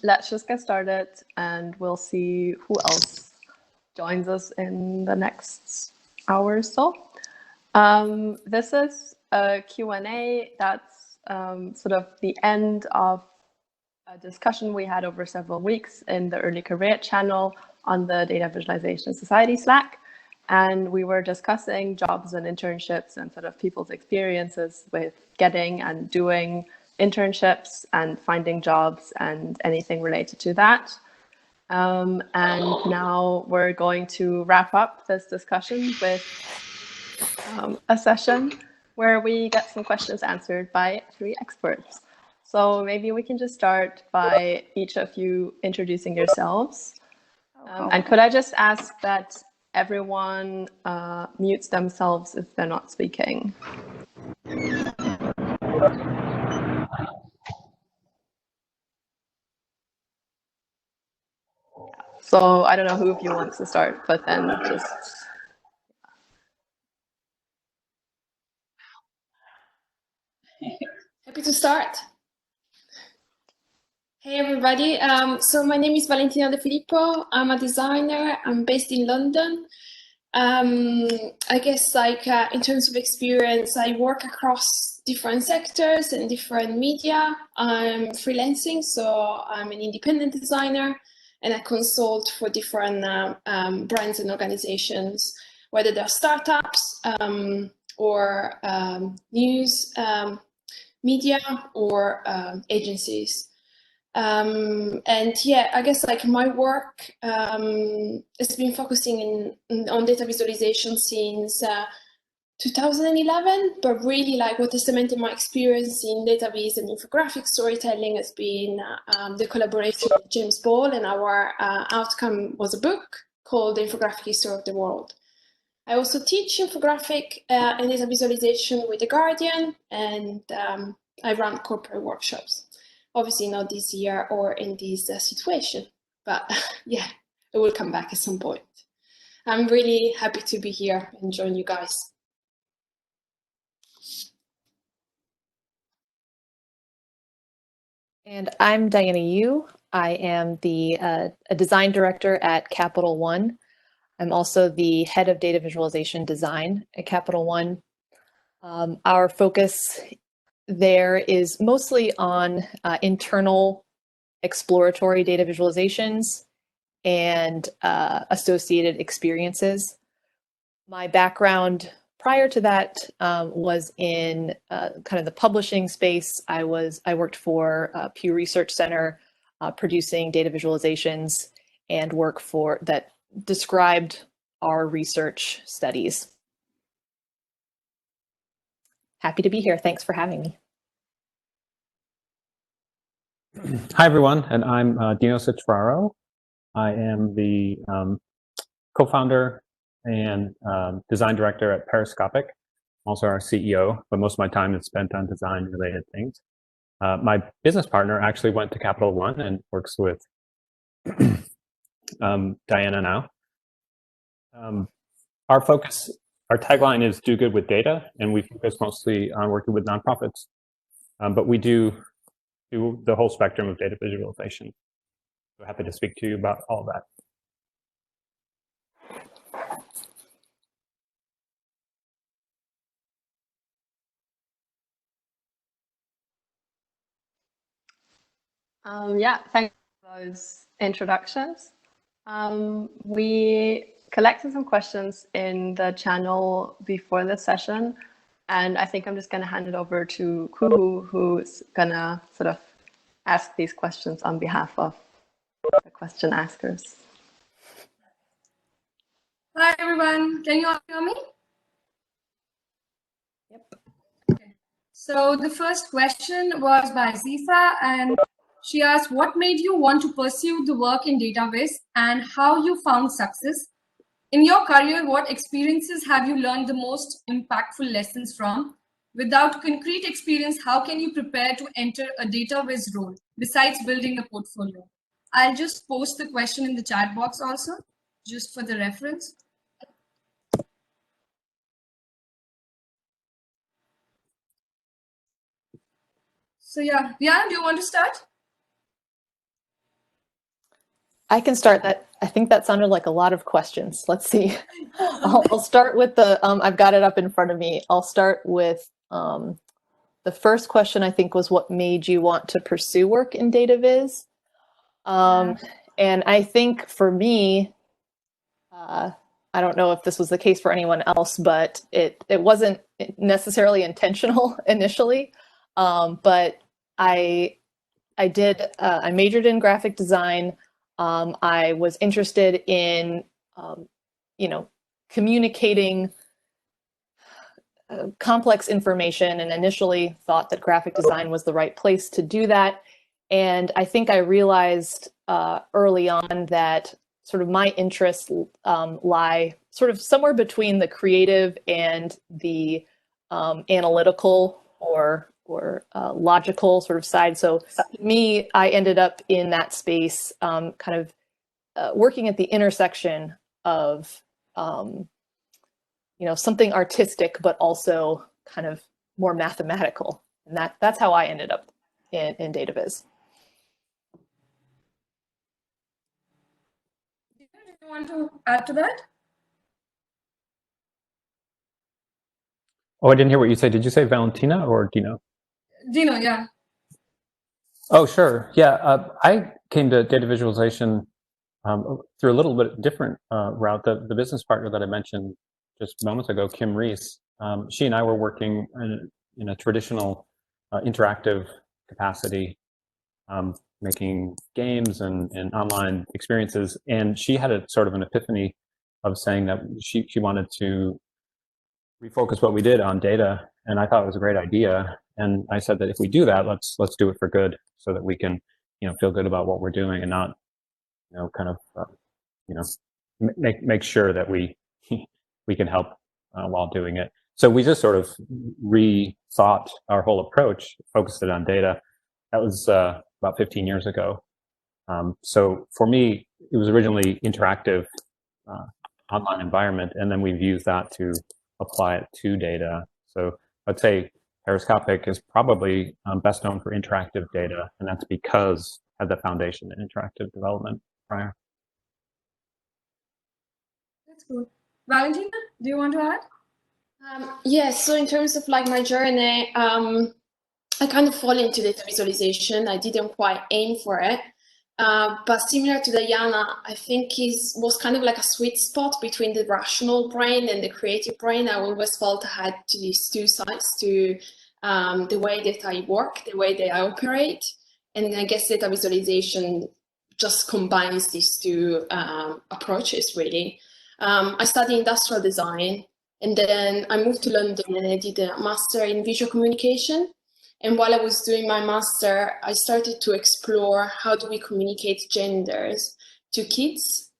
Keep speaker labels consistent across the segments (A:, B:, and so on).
A: let's just get started and we'll see who else joins us in the next hour or so. This is a Q&A that's sort of the end of a discussion we had over several weeks in the Early Career channel on the Data Visualization Society Slack. And we were discussing jobs and internships and sort of people's experiences with getting and doing internships and finding jobs and anything related to that. And now we're going to wrap up this discussion with a session where we get some questions answered by 3 experts. So maybe we can just start by each of you introducing yourselves. And could I just ask that everyone mutes themselves if they're not speaking? So I don't know who of you wants to start, but then just...
B: Happy to start. Hey everybody, so my name is Valentina De Filippo. I'm a designer. I'm based in London. I guess in terms of experience, I work across different sectors and different media. I'm freelancing, so I'm an independent designer and I consult for different brands and organizations, whether they're startups or news, media or agencies. And yeah, I guess my work has been focusing on data visualization since 2011, but really what has cemented my experience in database and infographic storytelling has been the collaboration with James Ball, and our outcome was a book called The Infographic History of the World. I also teach infographic and data visualization with The Guardian, and I run corporate workshops. Obviously not this year or in this situation, but yeah, it will come back at some point. I'm really happy to be here and join you guys.
C: And I'm Diana Yu. I am a design director at Capital One. I'm also the head of data visualization design at Capital One. Our focus there is mostly on internal exploratory data visualizations and associated experiences. My background prior to that was in kind of the publishing space. I worked for Pew Research Center producing data visualizations and work that described our research studies. Happy to be here. Thanks for having me.
D: Hi, everyone, and I'm Dino Citraro. I am the co-founder and design director at Periscopic, also our CEO, but most of my time is spent on design-related things. My business partner actually went to Capital One and works with Diana now. Our tagline is do good with data, and we focus mostly on working with nonprofits, but we do the whole spectrum of data visualization. So happy to speak to you about all of that.
A: Yeah, thanks for those introductions. We collected some questions in the channel before the session, and I think I'm just going to hand it over to Kuhu, who's going to sort of ask these questions on behalf of the question askers.
E: Hi, everyone. Can you all hear me?
C: Yep.
E: Okay. So the first question was by Zifa, and she asked, what made you want to pursue the work in database and how you found success? In your career, what experiences have you learned the most impactful lessons from? Without concrete experience, how can you prepare to enter a database role besides building a portfolio? I'll just post the question in the chat box also, just for the reference. So yeah, Diana, do you want to start?
C: I can start that. I think that sounded like a lot of questions. Let's see. I'll start with the, I've got it up in front of me. I'll start with the first question, I think, was what made you want to pursue work in data viz? And I think for me, I don't know if this was the case for anyone else, but it wasn't necessarily intentional initially. But I majored in graphic design. I was interested in, communicating complex information, and initially thought that graphic design was the right place to do that. And I think I realized early on that sort of my interests lie sort of somewhere between the creative and the analytical or logical sort of side. So to me, I ended up in that space, kind of working at the intersection of something artistic, but also kind of more mathematical. And that's how I ended up in data viz.
E: Do you want to add to that?
D: Oh, I didn't hear what you said. Did you say Valentina or Dino?
E: Dino, yeah.
D: Oh, sure. Yeah, I came to data visualization through a little bit different route. The business partner that I mentioned just moments ago, Kim Reese, she and I were working in a traditional interactive capacity, making games and online experiences. And she had a sort of an epiphany of saying that she wanted to refocus what we did on data. And I thought it was a great idea. And I said that if we do that, let's do it for good, so that we can, feel good about what we're doing and not, kind of, make sure that we we can help while doing it. So we just sort of rethought our whole approach, focused it on data. That was about 15 years ago. So for me, it was originally interactive online environment, and then we've used that to apply it to data. So I'd say Periscopic is probably best known for interactive data, and that's because it had the foundation in interactive development prior.
E: That's good. Valentina, do you want to add?
B: Yes, so in terms of like my journey, I kind of fall into data visualization. I didn't quite aim for it. But similar to Diana, I think was kind of like a sweet spot between the rational brain and the creative brain. I always felt I had these two sides to the way that I work, the way that I operate. And I guess data visualization just combines these two approaches, really. I studied industrial design, and then I moved to London and I did a master in visual communication. And while I was doing my master, I started to explore how do we communicate genders to kids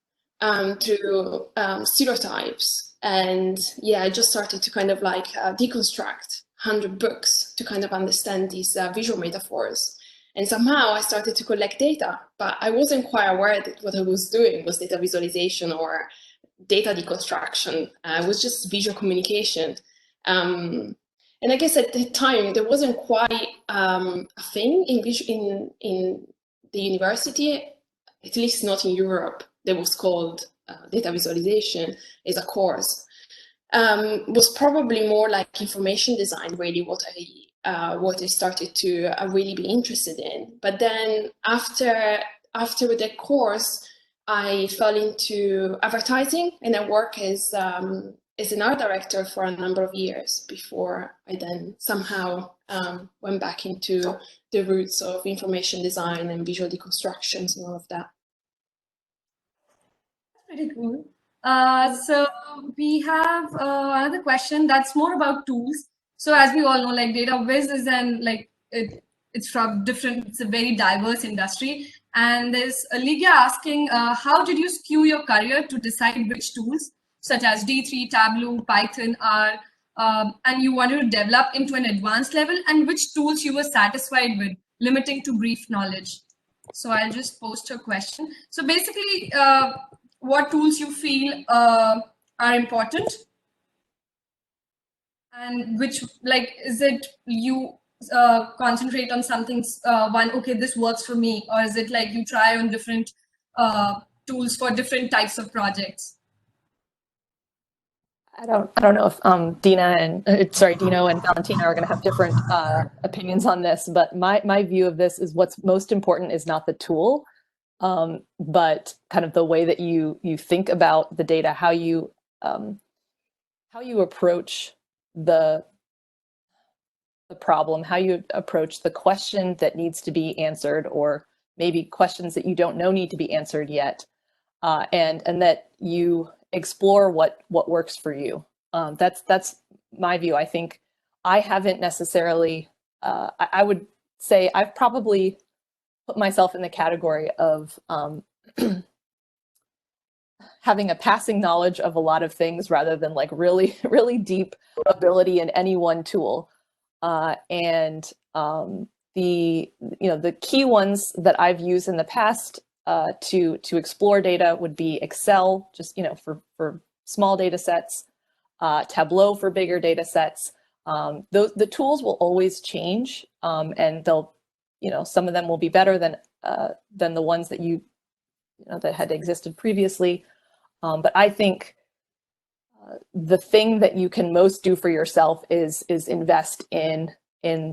B: through stereotypes. And yeah, I just started to kind of like deconstruct 100 books to kind of understand these visual metaphors. And somehow I started to collect data, but I wasn't quite aware that what I was doing was data visualization or data deconstruction. It was just visual communication. And I guess at the time, there wasn't quite a thing in the university, at least not in Europe, that was called data visualization as a course. Was probably more like information design, really, what I started to really be interested in. But then after the course, I fell into advertising, and I work as an art director for a number of years before I then somehow went back into the roots of information design and visual deconstructions and all of that.
E: Pretty cool. So we have another question that's more about tools. So as we all know, like data viz is it's from different, it's a very diverse industry. And there's Lydia asking, how did you skew your career to decide which tools, such as D3, Tableau, Python, R, and you wanted to develop into an advanced level, and which tools you were satisfied with, limiting to brief knowledge? So I'll just post a question. So basically, what tools you feel are important, and which, like, is it you concentrate on something, okay, this works for me, or is it like you try on different tools for different types of projects?
C: I don't know if Dina and Dino and Valentina are going to have different opinions on this, but my view of this is what's most important is not the tool, but kind of the way that you think about the data, how you approach the problem, how you approach the question that needs to be answered, or maybe questions that you don't know need to be answered yet, and that you explore what works for you. That's my view. I think I haven't necessarily, I would say I've probably put myself in the category of having a passing knowledge of a lot of things rather than like really, really deep ability in any one tool. And the key ones that I've used in the past to explore data would be Excel, just for small data sets, Tableau for bigger data sets. The tools will always change, and they'll, some of them will be better than the ones that that had existed previously. But I think the thing that you can most do for yourself is invest in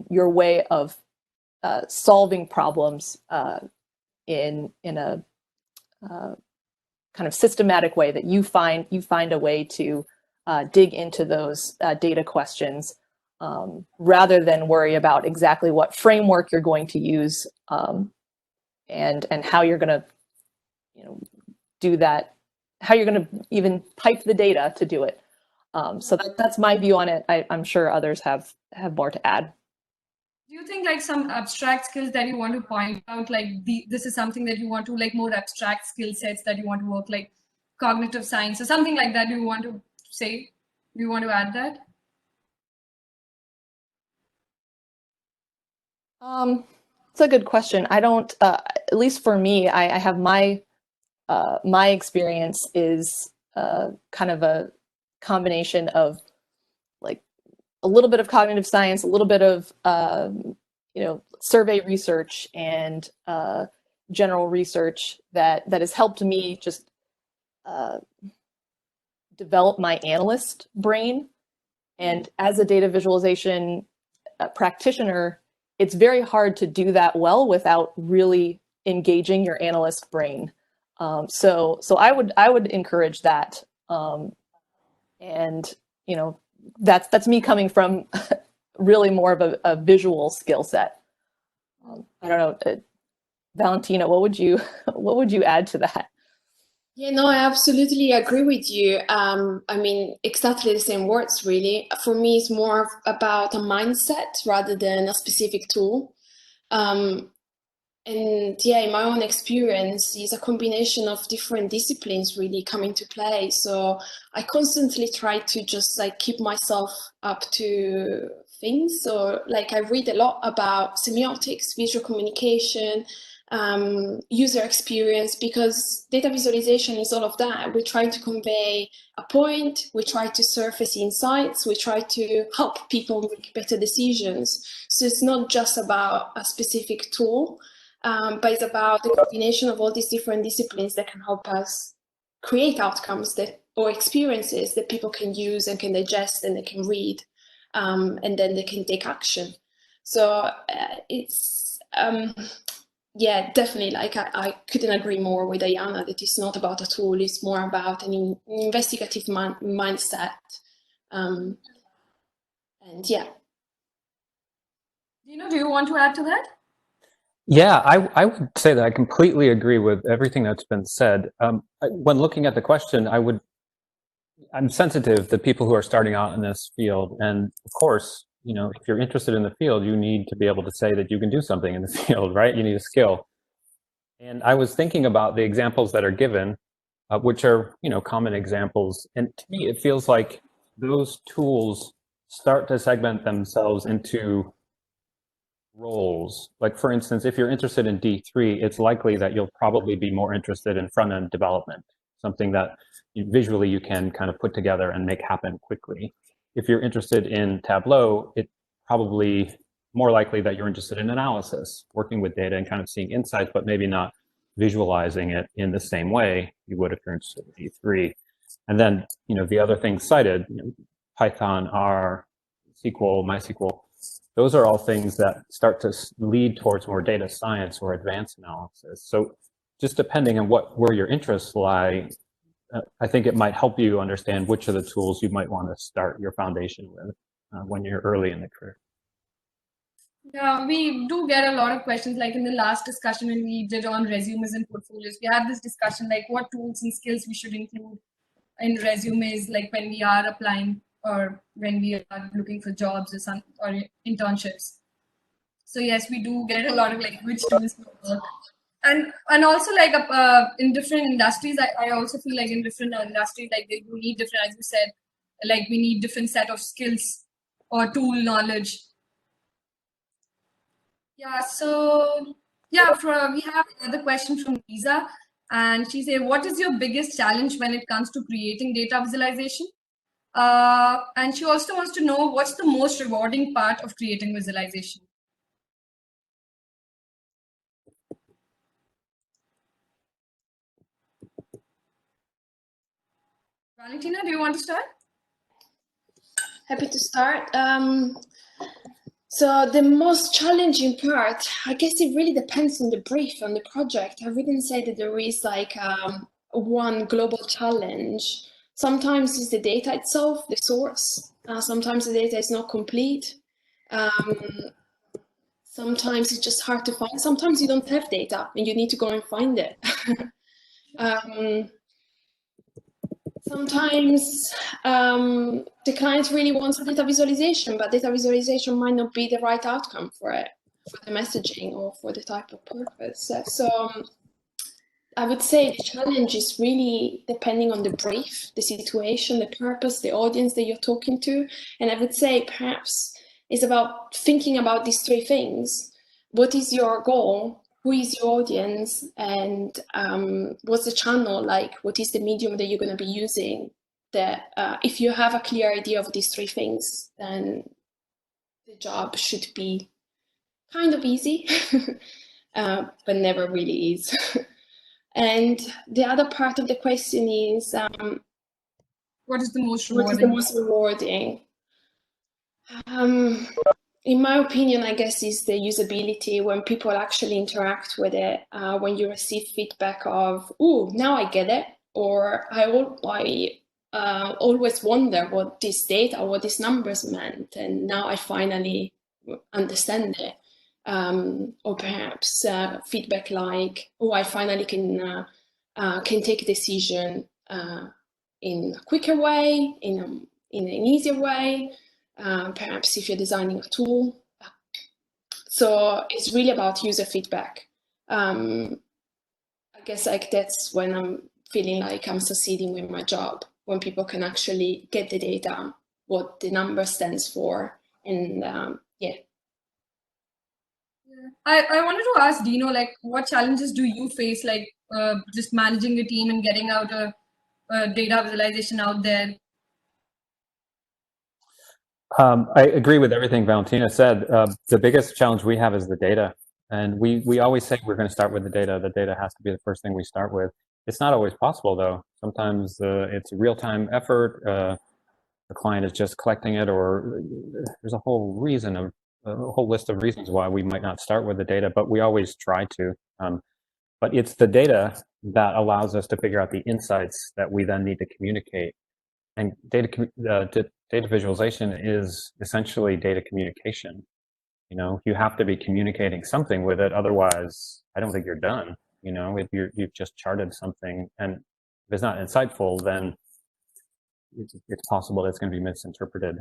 C: your way of solving problems in a kind of systematic way, that you find a way to dig into those data questions, rather than worry about exactly what framework you're going to use, and how you're going to do that, how you're going to even pipe the data to do it. So that's my view on it. I'm sure others have more to add.
E: Do you think like some abstract skills that you want to point out, like this is something that you want to, like more abstract skill sets that you want to work, like cognitive science or something like that? Do you want to say, do you want to add that?
C: It's a good question. I don't, at least for me, I have my experience is kind of a combination of like a little bit of cognitive science, a little bit of survey research and general research that has helped me just develop my analyst brain. And as a data visualization practitioner, it's very hard to do that well without really engaging your analyst brain. So I would encourage that. And that's me coming from really more of a visual skill set. I don't know, Valentina, what would you add to that?
B: Yeah, no, I absolutely agree with you. I mean, exactly the same words, really. For me, it's more about a mindset rather than a specific tool. And yeah, in my own experience, it's a combination of different disciplines really come into play. So I constantly try to just like keep myself up to things. So like I read a lot about semiotics, visual communication, user experience, because data visualization is all of that. We try to convey a point, we try to surface insights, we try to help people make better decisions. So it's not just about a specific tool, but it's about the combination of all these different disciplines that can help us create outcomes or experiences that people can use and can digest and they can read, and then they can take action. So it's yeah, definitely. Like I couldn't agree more with Ayana that it's not about a tool; it's more about an investigative mindset. And yeah.
E: Do you want to add to that?
D: Yeah, I would say that I completely agree with everything that's been said. When looking at the question, I'm sensitive to people who are starting out in this field, and of course, if you're interested in the field, you need to be able to say that you can do something in the field, right? You need a skill. And I was thinking about the examples that are given, which are, common examples. And to me, it feels like those tools start to segment themselves into roles. Like, for instance, if you're interested in D3, it's likely that you'll probably be more interested in front-end development, something that visually you can kind of put together and make happen quickly. If you're interested in Tableau, it's probably more likely that you're interested in analysis, working with data and kind of seeing insights, but maybe not visualizing it in the same way you would if you're interested in E3. And then, the other things cited, Python, R, SQL, MySQL, those are all things that start to lead towards more data science or advanced analysis. So just depending on where your interests lie, I think it might help you understand which of the tools you might want to start your foundation with when you're early in the career.
E: Yeah, we do get a lot of questions, like in the last discussion when we did on resumes and portfolios, we had this discussion like what tools and skills we should include in resumes, like when we are applying or when we are looking for jobs or internships. So yes, we do get a lot of like which tools work. And also like in different industries, I also feel like in different industries, like you need different, as you said, like we need different set of skills or tool knowledge. Yeah, so yeah, we have another question from Lisa, and she said, what is your biggest challenge when it comes to creating data visualization? And she also wants to know what's the most rewarding part of creating visualization. Valentina, do you want to start?
B: Happy to start. So the most challenging part, I guess it really depends on the brief, on the project. I wouldn't say that there is like one global challenge. Sometimes it's the data itself, the source. Sometimes the data is not complete. Sometimes it's just hard to find. Sometimes you don't have data and you need to go and find it. Sometimes the client really wants a data visualization, but data visualization might not be the right outcome for it, for the messaging or for the type of purpose. So I would say the challenge is really depending on the brief, the situation, the purpose, the audience that you're talking to. And I would say perhaps it's about thinking about these three things. What is your goal? Who is your audience, and what's the channel like? What is the medium that you're going to be using? That if you have a clear idea of these three things, then the job should be kind of easy, but never really is. And the other part of the question is,
E: what is the most
B: rewarding? In my opinion, I guess is the usability, when people actually interact with it, when you receive feedback of, oh, now I get it, or I always wonder what this data, what these numbers meant, and now I finally understand it. Or perhaps feedback like, oh, I finally can take a decision in a quicker way, in an easier way. Perhaps if you're designing a tool. So it's really about user feedback. I guess like that's when I'm feeling like I'm succeeding with my job, when people can actually get the data, what the number stands for, and yeah.
E: I wanted to ask Dino, like, what challenges do you face, like just managing a team and getting out a data visualization out there?
D: I agree with everything Valentina said. The biggest challenge we have is the data. And we always say we're going to start with the data. The data has to be the first thing we start with. It's not always possible, though. Sometimes it's a real-time effort. The client is just collecting it, or there's a whole list of reasons why we might not start with the data, but we always try to. But it's the data that allows us to figure out the insights that we then need to communicate. And data visualization is essentially data communication. You have to be communicating something with it. Otherwise, I don't think you're done. If you've just charted something and if it's not insightful, then it's possible that it's going to be misinterpreted.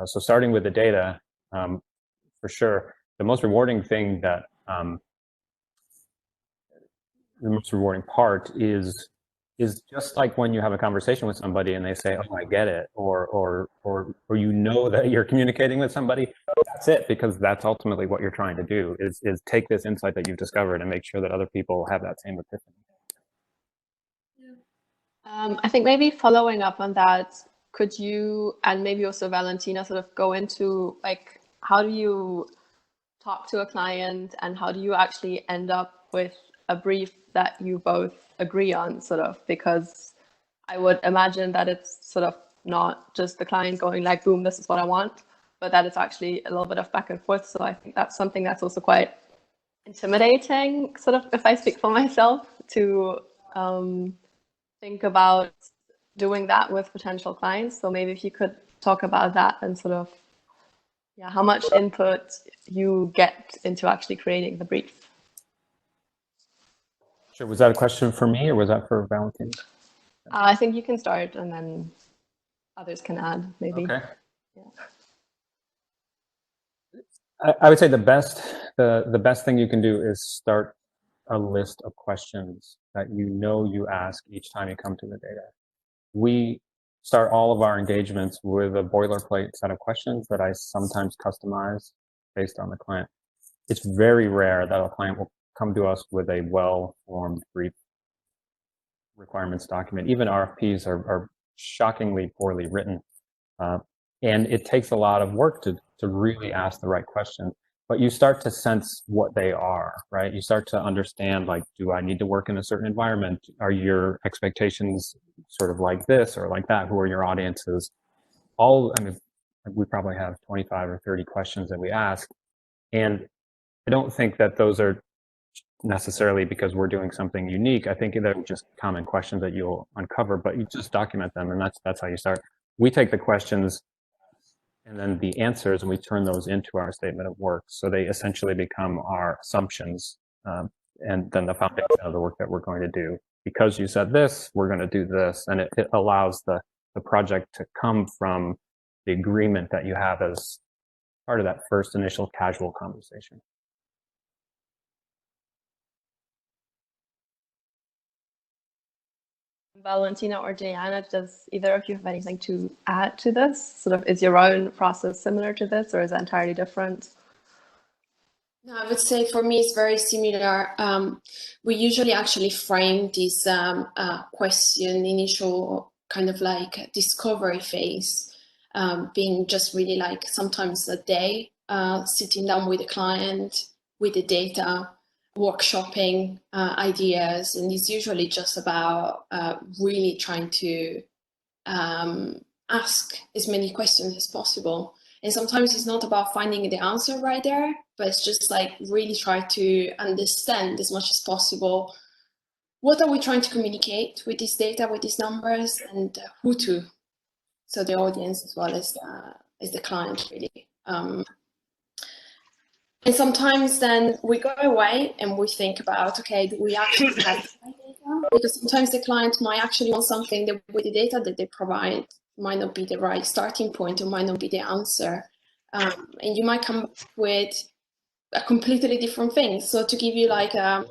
D: So starting with the data, for sure, the most rewarding thing that the most rewarding part is just like when you have a conversation with somebody and they say, "Oh, I get it," or that you're communicating with somebody. That's it, because that's ultimately what you're trying to do is take this insight that you've discovered and make sure that other people have that same epiphany.
A: I think maybe following up on that, could you, and maybe also Valentina, sort of go into like, how do you talk to a client and how do you actually end up with a brief that you both agree on, sort of, because I would imagine that it's sort of not just the client going like, boom, this is what I want, but that it's actually a little bit of back and forth. So I think that's something that's also quite intimidating, sort of, if I speak for myself, to think about doing that with potential clients. So maybe if you could talk about that and sort of, yeah, how much input you get into actually creating the brief.
D: Sure. Was that a question for me or was that for Valentina?
A: I think you can start and then others can add, maybe.
D: Okay.
A: Yeah.
D: I would say the best thing you can do is start a list of questions that you ask each time you come to the data. We start all of our engagements with a boilerplate set of questions that I sometimes customize based on the client. It's very rare that a client will come to us with a well-formed brief requirements document. Even RFPs are shockingly poorly written. And it takes a lot of work to really ask the right questions. But you start to sense what they are, right? You start to understand, like, do I need to work in a certain environment? Are your expectations sort of like this or like that? Who are your audiences? I mean, we probably have 25 or 30 questions that we ask. And I don't think that those are necessarily because we're doing something unique. I think they're just common questions that you'll uncover, but you just document them, and that's how you start. We take the questions and then the answers, and we turn those into our statement of work. So they essentially become our assumptions, and then the foundation of the work that we're going to do. Because you said this, we're going to do this, and it allows the project to come from the agreement that you have as part of that first initial casual conversation.
A: Valentina or Diana, does either of you have anything to add to this? Sort of, is your own process similar to this, or is it entirely different?
B: No, I would say for me it's very similar. We usually actually frame this question, initial kind of like discovery phase, being just really like sometimes a day, sitting down with the client, with the data, workshopping ideas, and it's usually just about really trying to ask as many questions as possible. And sometimes it's not about finding the answer right there, but it's just like really try to understand as much as possible what are we trying to communicate with this data, with these numbers, and who to. So the audience as well as the client, really. And sometimes then we go away and we think about, okay, do we actually have the right data? Because sometimes the client might actually want something that with the data that they provide might not be the right starting point or might not be the answer. And you might come up with a completely different thing. So to give you like a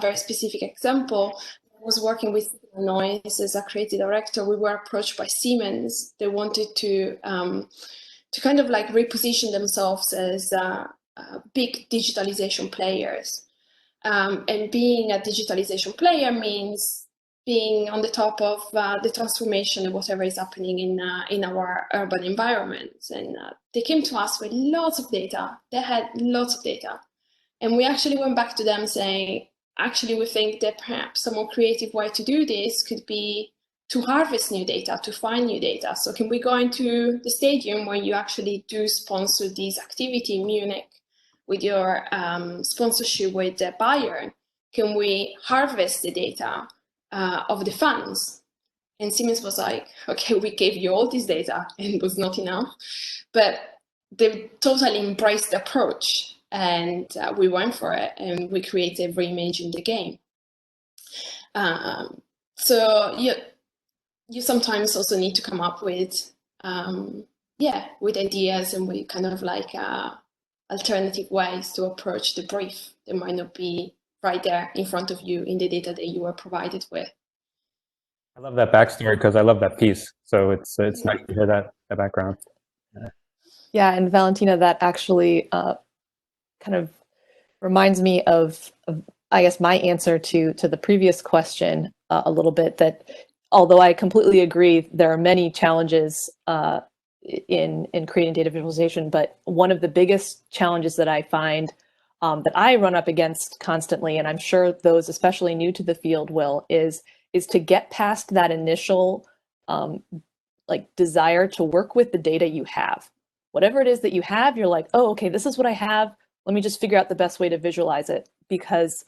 B: very specific example, I was working with Noise as a creative director. We were approached by Siemens. They wanted to kind of like reposition themselves as big digitalization players. And being a digitalization player means being on the top of the transformation of whatever is happening in our urban environments. And they came to us with lots of data. They had lots of data. And we actually went back to them saying, actually, we think that perhaps a more creative way to do this could be to harvest new data, to find new data. So can we go into the stadium where you actually do sponsor this activity in Munich with your sponsorship with Bayern? Can we harvest the data of the fans? And Siemens was like, okay, we gave you all this data and it was not enough. But they totally embraced the approach. And we went for it, and we created Reimagine the Game. So you sometimes also need to come up with, with ideas and with kind of like alternative ways to approach the brief that might not be right there in front of you in the data that you were provided with.
D: I love that backstory because I love that piece. So it's nice to hear that background.
C: Yeah, and Valentina, that actually kind of reminds me of I guess my answer to the previous question a little bit, that although I completely agree there are many challenges in creating data visualization, but one of the biggest challenges that I find that I run up against constantly, and I'm sure those especially new to the field will, is to get past that initial like desire to work with the data you have. Whatever it is that you have, you're like, oh, okay, this is what I have. Let me just figure out the best way to visualize it, because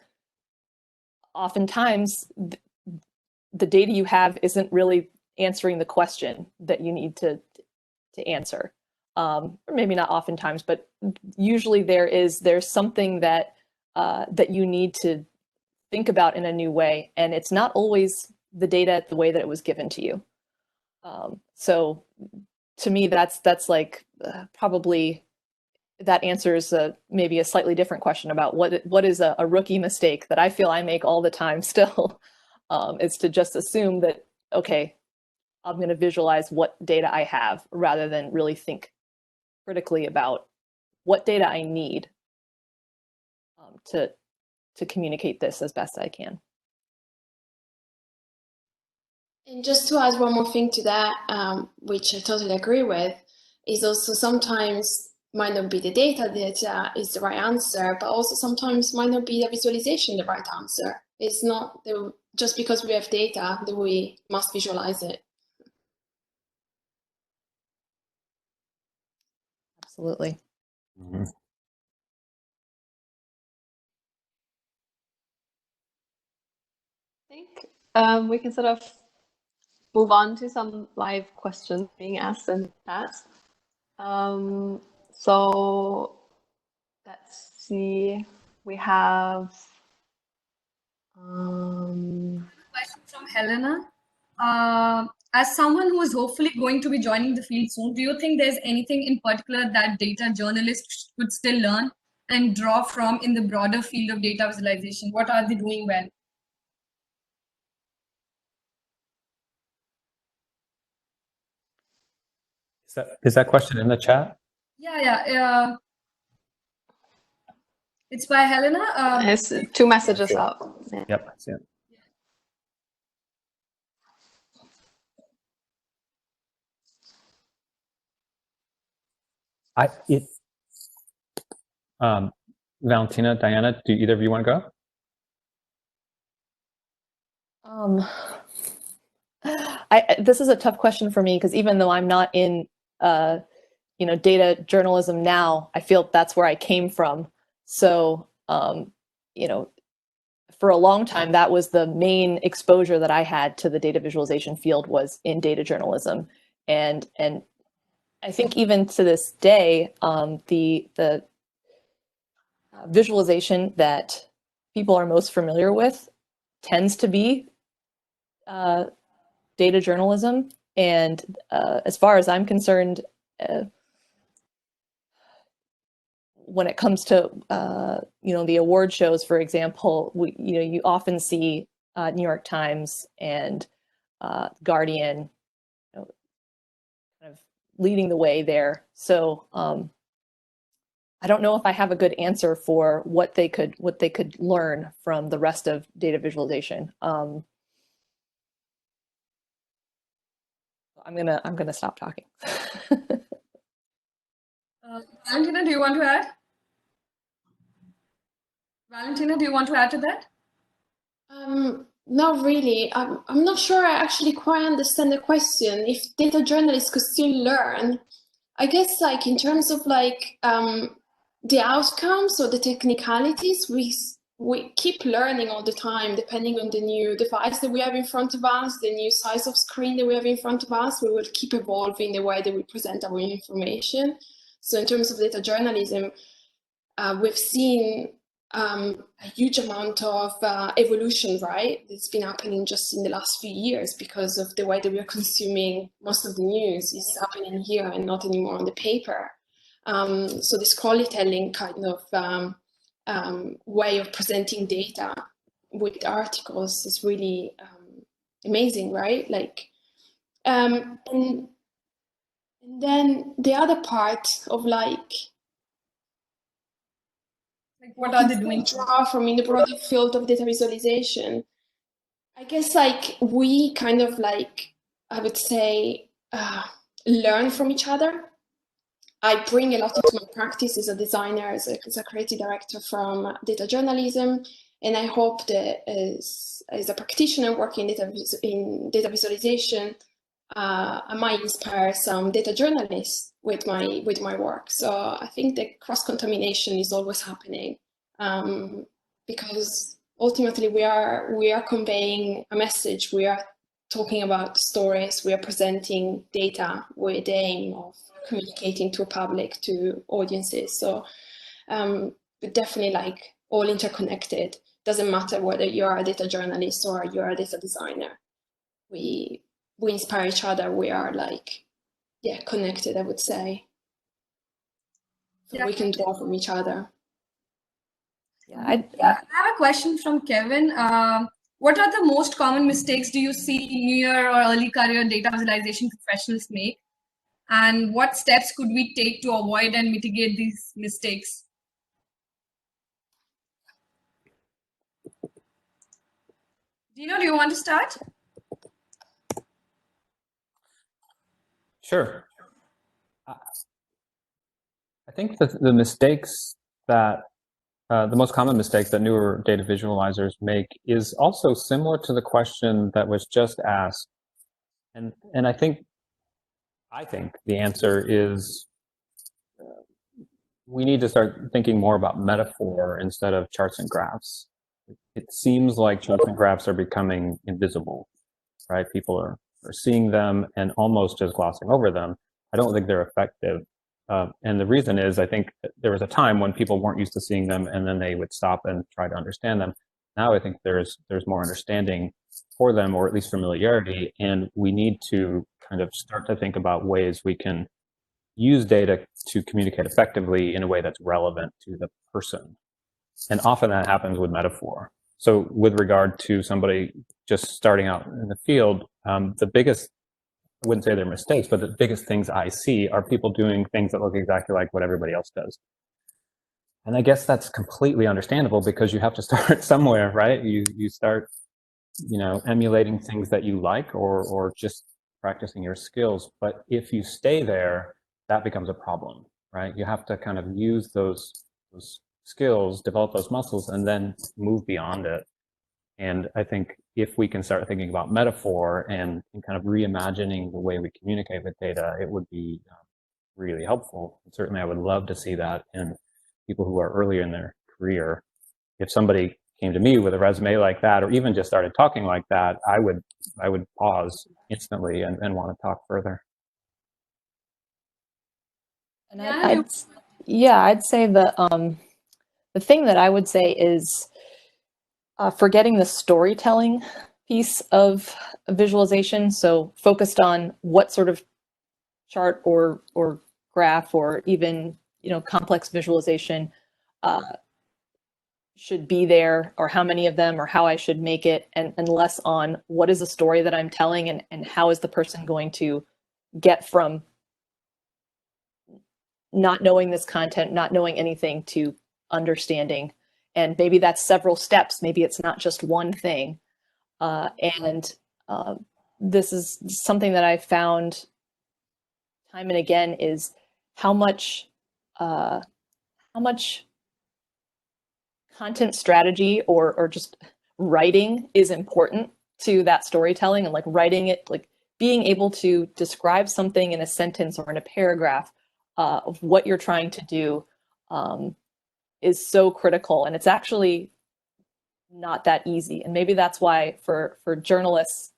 C: oftentimes the data you have isn't really answering the question that you need to answer. Or maybe not oftentimes, but usually there's something that that you need to think about in a new way, and it's not always the data the way that it was given to you. So to me, that's like probably that answers maybe a slightly different question about what is a rookie mistake that I feel I make all the time still. Is to just assume that, okay, I'm going to visualize what data I have rather than really think critically about what data I need to communicate this as best I can.
B: And just to add one more thing to that, which I totally agree with, is also sometimes might not be the data that is the right answer, but also sometimes might not be the visualization the right answer. It's not just because we have data that we must visualize it.
C: Absolutely.
D: Mm-hmm.
A: I think we can sort of move on to some live questions being asked in chat. So let's see. We have
E: Question from Helena. As someone who is hopefully going to be joining the field soon, do you think there's anything in particular that data journalists could still learn and draw from in the broader field of data visualization? What are they doing well?
D: Is that question in the chat?
E: Yeah. It's by Helena.
A: there's 2 messages
D: Sure.
A: out. Yeah.
D: Yep, I see it. Valentina, Diana, do either of you want to go?
C: This is a tough question for me, because even though I'm not in data journalism now, I feel that's where I came from. So for a long time, that was the main exposure that I had to the data visualization field, was in data journalism. And I think even to this day, the visualization that people are most familiar with tends to be data journalism. And as far as I'm concerned, when it comes to the award shows, for example, you often see New York Times and Guardian kind of leading the way there. So I don't know if I have a good answer for what they could learn from the rest of data visualization. I'm gonna stop talking.
E: Valentina, do you want to add? Valentina, do you want to add to that?
B: Not really. I'm not sure I actually quite understand the question. If data journalists could still learn, I guess like in terms of like the outcomes or the technicalities, we keep learning all the time, depending on the new device that we have in front of us, the new size of screen that we have in front of us. We will keep evolving the way that we present our information. So in terms of data journalism, we've seen a huge amount of evolution, right? It's been happening just in the last few years because of the way that we are consuming most of the news is happening here and not anymore on the paper. So this storytelling kind of way of presenting data with articles is really amazing, right? Like, and then the other part of like
E: what are they doing?
B: Draw from in the broader field of data visualization. I guess like we kind of like, I would say, learn from each other. I bring a lot into my practice as a designer, as a creative director from data journalism, and I hope that as a practitioner working in data visualization, I might inspire some data journalists with my work. So I think the cross-contamination is always happening, because ultimately we are conveying a message. We are talking about stories. We are presenting data with the aim of communicating to a public, to audiences. So definitely like all interconnected. Doesn't matter whether you are a data journalist or you are a data designer. We inspire each other. We are like, yeah, connected, I would say. So we can draw from each other.
C: Yeah,
E: I have a question from Kevin. What are the most common mistakes do you see near or early career data visualization professionals make? And what steps could we take to avoid and mitigate these mistakes? Dino, do you want to start?
D: Sure. I think that the mistakes that the most common mistake that newer data visualizers make is also similar to the question that was just asked. And I think the answer is we need to start thinking more about metaphor instead of charts and graphs. It seems like charts and graphs are becoming invisible, right? People are seeing them and almost just glossing over them. I don't think they're effective. And the reason is, I think there was a time when people weren't used to seeing them and then they would stop and try to understand them. Now I think there's more understanding for them, or at least familiarity, and we need to kind of start to think about ways we can use data to communicate effectively in a way that's relevant to the person. And often that happens with metaphor. So with regard to somebody just starting out in the field, the biggest, I wouldn't say they're mistakes, but the biggest things I see are people doing things that look exactly like what everybody else does. And I guess that's completely understandable because you have to start somewhere, right? You start, emulating things that you like or just practicing your skills. But if you stay there, that becomes a problem, right? You have to kind of use those skills, develop those muscles, and then move beyond it. And I think if we can start thinking about metaphor and kind of reimagining the way we communicate with data, it would be really helpful. And certainly I would love to see that in people who are earlier in their career. If somebody came to me with a resume like that, or even just started talking like that, I would pause instantly and want to talk further.
C: And I'd say the thing that I would say is forgetting the storytelling piece of visualization. So focused on what sort of chart or graph or even complex visualization should be there, or how many of them, or how I should make it, and less on what is the story that I'm telling and how is the person going to get from not knowing this content, not knowing anything, to understanding. And maybe that's several steps. Maybe it's not just one thing. This is something that I found time and again, is how much content strategy or just writing is important to that storytelling, and like writing it, like being able to describe something in a sentence or in a paragraph of what you're trying to do is so critical. And it's actually not that easy. And maybe that's why for journalists,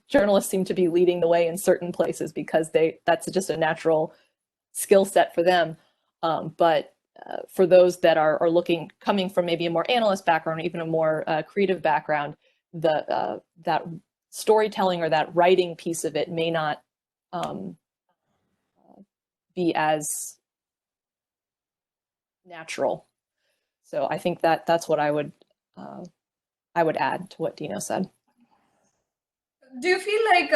C: journalists seem to be leading the way in certain places, because that's just a natural skill set for them. But for those that are coming from maybe a more analyst background, or even a more creative background, that storytelling or that writing piece of it may not be as natural. So I think that's what I would add to what Dino said.
E: Do you feel like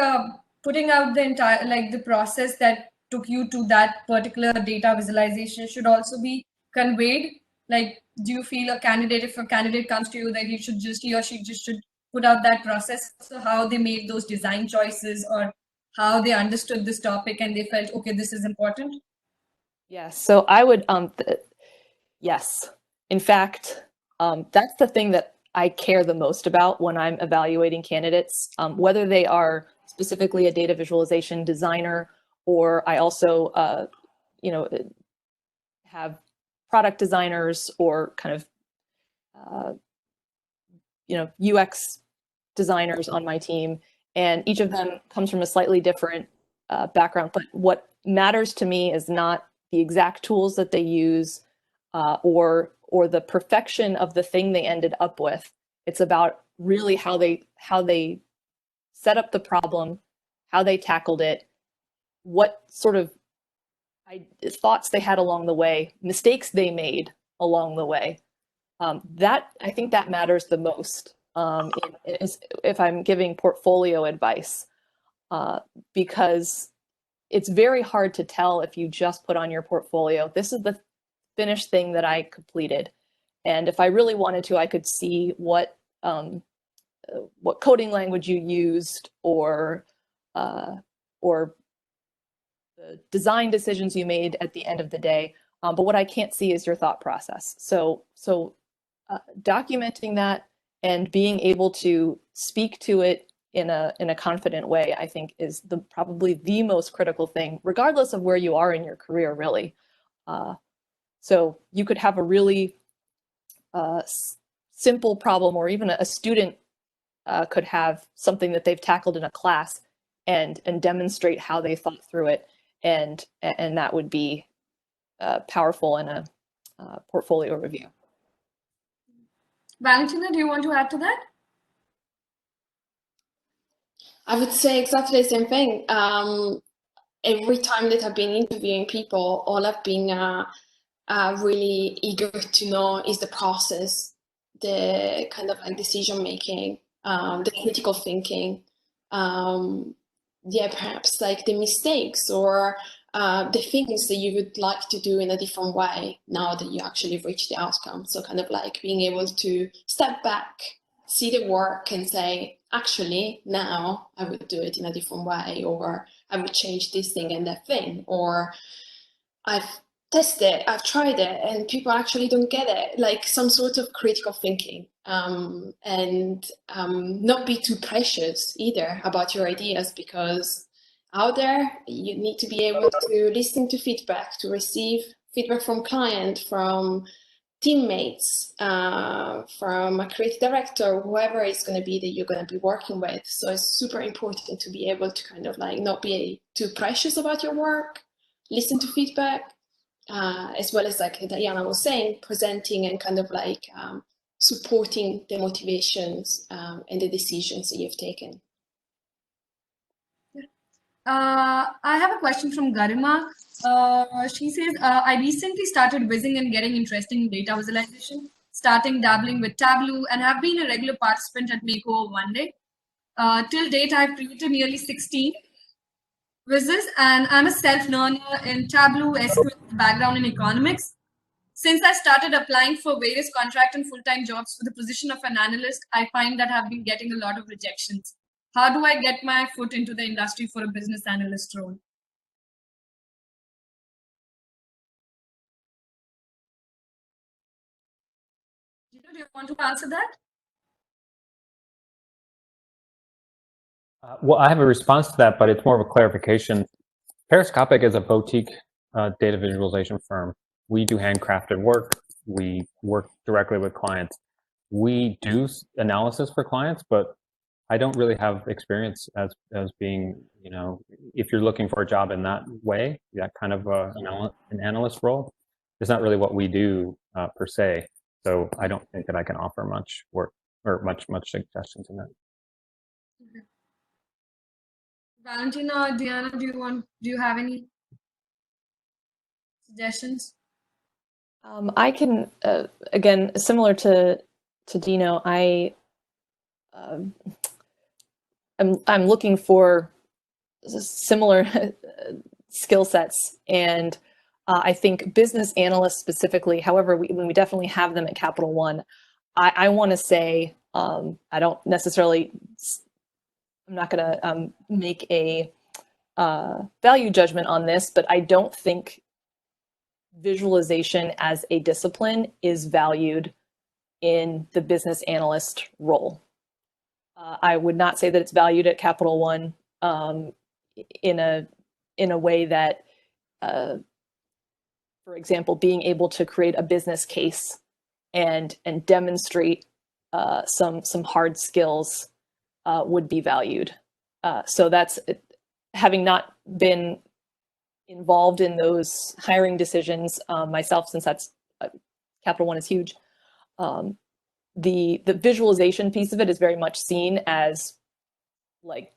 E: putting out the entire, like the process that took you to that particular data visualization should also be conveyed? Like, do you feel if a candidate comes to you, that he or she just should put out that process, so how they made those design choices, or how they understood this topic and they felt, okay, this is important?
C: Yeah, so I would, yes. In fact, that's the thing that I care the most about when I'm evaluating candidates, whether they are specifically a data visualization designer, or I also, you know, have product designers or kind of, you know, UX designers on my team, and each of them comes from a slightly different background. But what matters to me is not the exact tools that they use or the perfection of the thing they ended up with. It's about really how they set up the problem, how they tackled it, what sort of thoughts they had along the way, mistakes they made along the way. That I think that matters the most if I'm giving portfolio advice, because it's very hard to tell if you just put on your portfolio, this is the finished thing that I completed. And if I really wanted to, I could see what coding language you used or the design decisions you made at the end of the day. But what I can't see is your thought process. So documenting that and being able to speak to it in a confident way, I think is probably the most critical thing, regardless of where you are in your career, really. So you could have a really simple problem, or even a student could have something that they've tackled in a class and demonstrate how they thought through it, and that would be powerful in a portfolio review.
E: Valentina, do you want to add to that?
B: I would say exactly the same thing. Every time that I've been interviewing people, all I've been really eager to know is the process, the kind of like decision making, the critical thinking, yeah, perhaps like the mistakes or the things that you would like to do in a different way now that you actually reach the outcome. So kind of like being able to step back, see the work and say, actually, now I would do it in a different way, or I would change this thing and that thing, or I've tested it, I've tried it, and people actually don't get it. Like some sort of critical thinking, and not be too precious either about your ideas, because out there you need to be able to listen to feedback, to receive feedback from client, from teammates, from a creative director, whoever it's going to be that you're going to be working with. So it's super important to be able to kind of like not be too precious about your work, listen to feedback, as well as like Diana was saying, presenting and kind of like supporting the motivations and the decisions that you've taken.
E: I have a question from Garima. She says, I recently started whizzing and getting interested in data visualization, starting dabbling with Tableau, and have been a regular participant at Makeover one day. Till date, I've created nearly 16 quizzes, and I'm a self-learner in Tableau, SQL, background in economics. Since I started applying for various contract and full-time jobs for the position of an analyst, I find that I've been getting a lot of rejections. How do I get my foot into the industry for a business analyst role? Gino, do you want to answer that?
D: Well, I have a response to that, but it's more of a clarification. Periscopic is a boutique data visualization firm. We do handcrafted work. We work directly with clients. We do analysis for clients, but I don't really have experience as being, you know, if you're looking for a job in that way, that kind of an analyst role, it's not really what we do per se. So I don't think that I can offer much work or much suggestions in that.
E: Okay. Valentina, Diana, do you have any suggestions?
C: I can again, similar to Dino, I'm looking for similar skill sets, and I think business analysts specifically, however, we definitely have them at Capital One. I want to say I don't necessarily, I'm not going to make a value judgment on this, but I don't think visualization as a discipline is valued in the business analyst role. I would not say that it's valued at Capital One in a way that, for example, being able to create a business case and demonstrate some hard skills would be valued. So that's, having not been involved in those hiring decisions myself, since that's Capital One is huge. The visualization piece of it is very much seen as like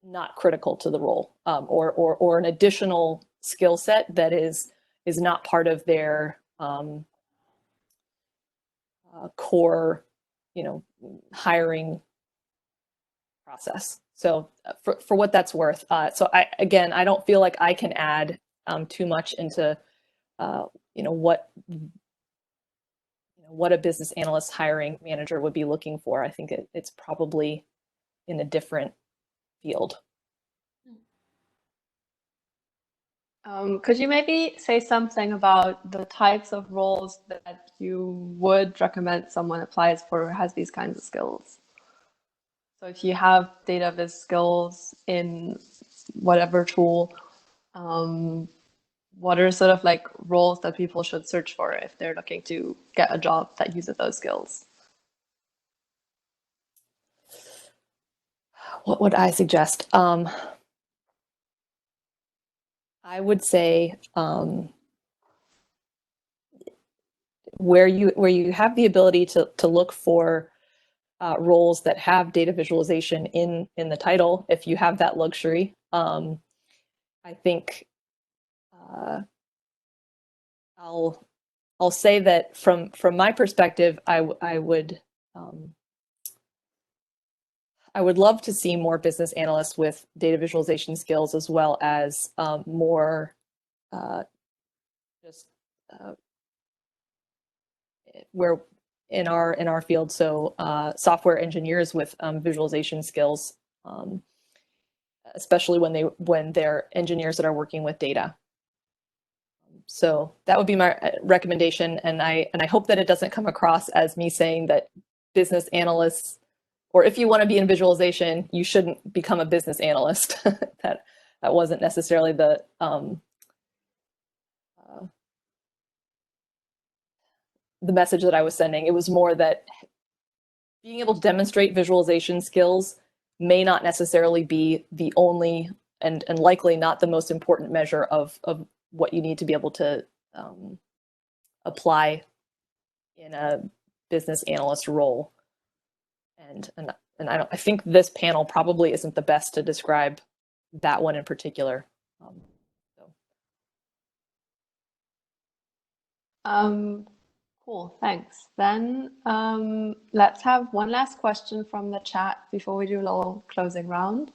C: not critical to the role, or an additional skill set that is not part of their core, hiring process. So for what that's worth, so I don't feel like I can add too much into what a business analyst hiring manager would be looking for. I think it's probably in a different field.
A: Could you maybe say something about the types of roles that you would recommend someone applies for who has these kinds of skills? So if you have data viz skills in whatever tool, what are sort of like roles that people should search for if they're looking to get a job that uses those skills?
C: What would I suggest? I would say where you have the ability to look for roles that have data visualization in the title, if you have that luxury. I think I'll say that from my perspective, I would love to see more business analysts with data visualization skills, as well as more where in our field, so software engineers with visualization skills, especially when they're engineers that are working with data. So that would be my recommendation, and I hope that it doesn't come across as me saying that business analysts, or if you want to be in visualization, you shouldn't become a business analyst. that wasn't necessarily the message that I was sending. It was more that being able to demonstrate visualization skills may not necessarily be the only and likely not the most important measure of what you need to be able to apply in a business analyst role. And I think this panel probably isn't the best to describe that one in particular.
A: Cool, thanks. Then let's have one last question from the chat before we do a little closing round.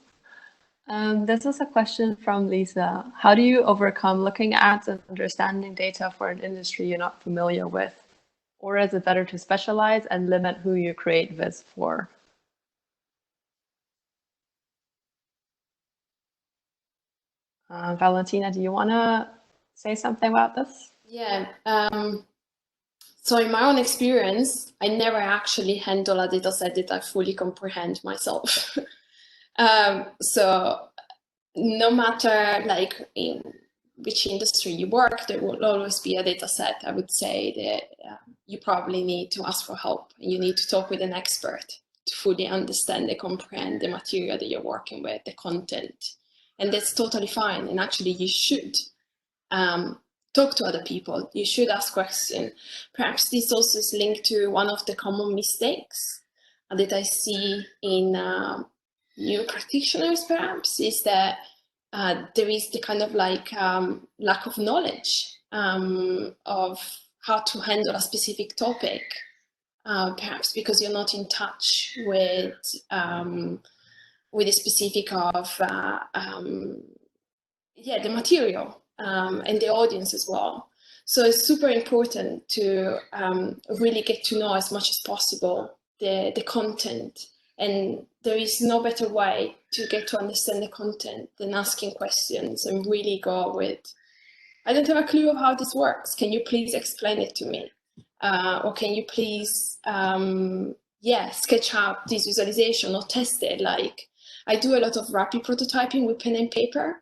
A: This is a question from Lisa. How do you overcome looking at and understanding data for an industry you're not familiar with? Or is it better to specialize and limit who you create viz for? Valentina, do you want to say something about this?
B: Yeah. So in my own experience, I never actually handle a data set that I fully comprehend myself. So no matter like in which industry you work, there will always be a data set. I would say that you probably need to ask for help. You need to talk with an expert to fully understand and comprehend the material that you're working with, the content. And that's totally fine. And actually you should talk to other people. You should ask questions. Perhaps this also is linked to one of the common mistakes that I see in new practitioners, perhaps, is that there is the kind of like lack of knowledge of how to handle a specific topic, perhaps because you're not in touch with the specific of the material and the audience as well. So it's super important to really get to know as much as possible the content. And there is no better way to get to understand the content than asking questions and really go with I don't have a clue of how this works. Can you please explain it to me? Or can you please, sketch out this visualization or test it? Like, I do a lot of rapid prototyping with pen and paper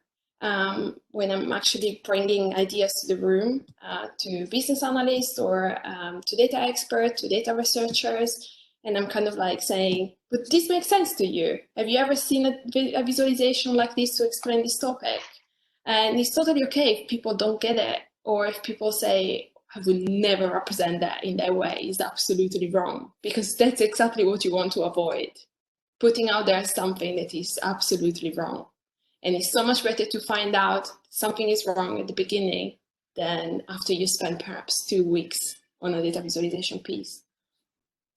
B: when I'm actually bringing ideas to the room, to business analysts or to data experts, to data researchers. And I'm kind of like saying, but this makes sense to you. Have you ever seen a visualization like this to explain this topic? And it's totally okay if people don't get it, or if people say, I will never represent that in that way, is absolutely wrong, because that's exactly what you want to avoid, putting out there something that is absolutely wrong. And it's so much better to find out something is wrong at the beginning than after you spend perhaps 2 weeks on a data visualization piece.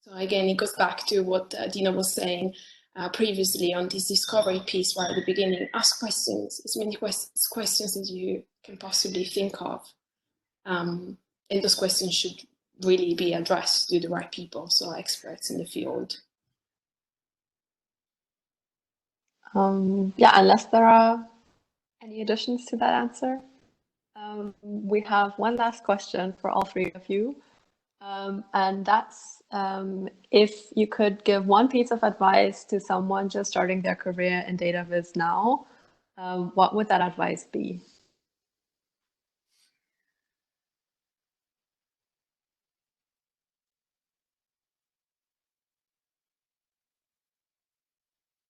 B: So again, it goes back to what Dina was saying previously on this discovery piece, where at the beginning, ask questions, as many questions as you can possibly think of. And those questions should really be addressed to the right people, so experts in the field.
A: Yeah, unless there are any additions to that answer. We have one last question for all three of you. And that's if you could give one piece of advice to someone just starting their career in data viz now, what would that advice be?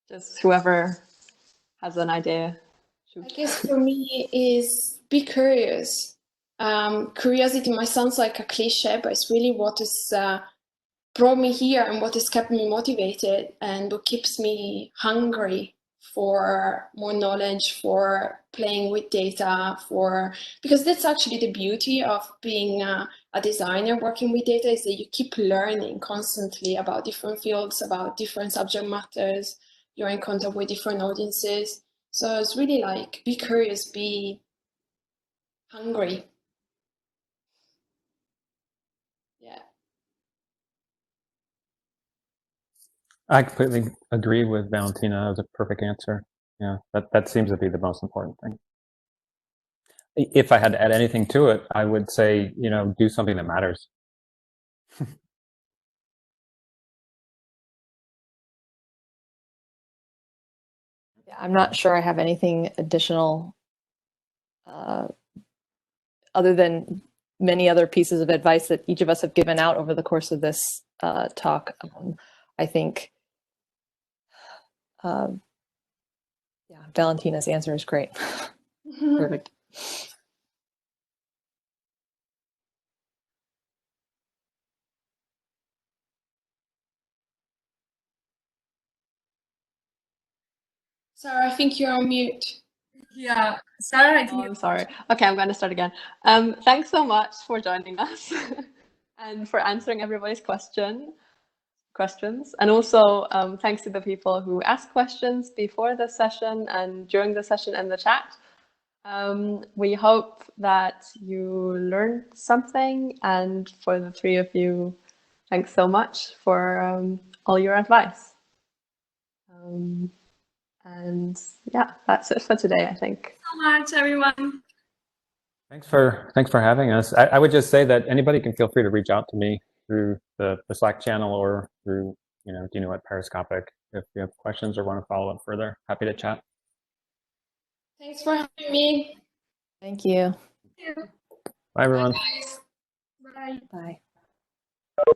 A: Just whoever has an idea.
B: I guess for me is be curious. Curiosity might sound like a cliche, but it's really what has brought me here and what has kept me motivated and what keeps me hungry for more knowledge, for playing with data, because that's actually the beauty of being a designer working with data, is that you keep learning constantly about different fields, about different subject matters. You're in contact with different audiences. So it's really like, be curious, be hungry. Yeah.
D: I completely agree with Valentina. That was a perfect answer. Yeah, that seems to be the most important thing. If I had to add anything to it, I would say, do something that matters.
C: Yeah, I'm not sure I have anything additional other than many other pieces of advice that each of us have given out over the course of this talk. I think, yeah, Valentina's answer is great. Perfect.
B: Sarah, I think you're on mute.
E: Yeah, Sarah, I
A: Oh,
E: think
A: I'm sorry. Okay, I'm going to start again. Thanks so much for joining us and for answering everybody's questions. And also thanks to the people who asked questions before the session and during the session in the chat. We hope that you learned something, and for the three of you, thanks so much for all your advice. And yeah, that's it for today, I think.
E: so much, everyone.
D: Thanks for having us. I would just say that anybody can feel free to reach out to me through the Slack channel or through Dino at Periscopic if you have questions or want to follow up further. Happy to chat.
B: Thanks for having me.
C: Thank you.
E: Thank you.
D: Bye, everyone.
B: Bye, guys.
E: Bye.
C: Bye.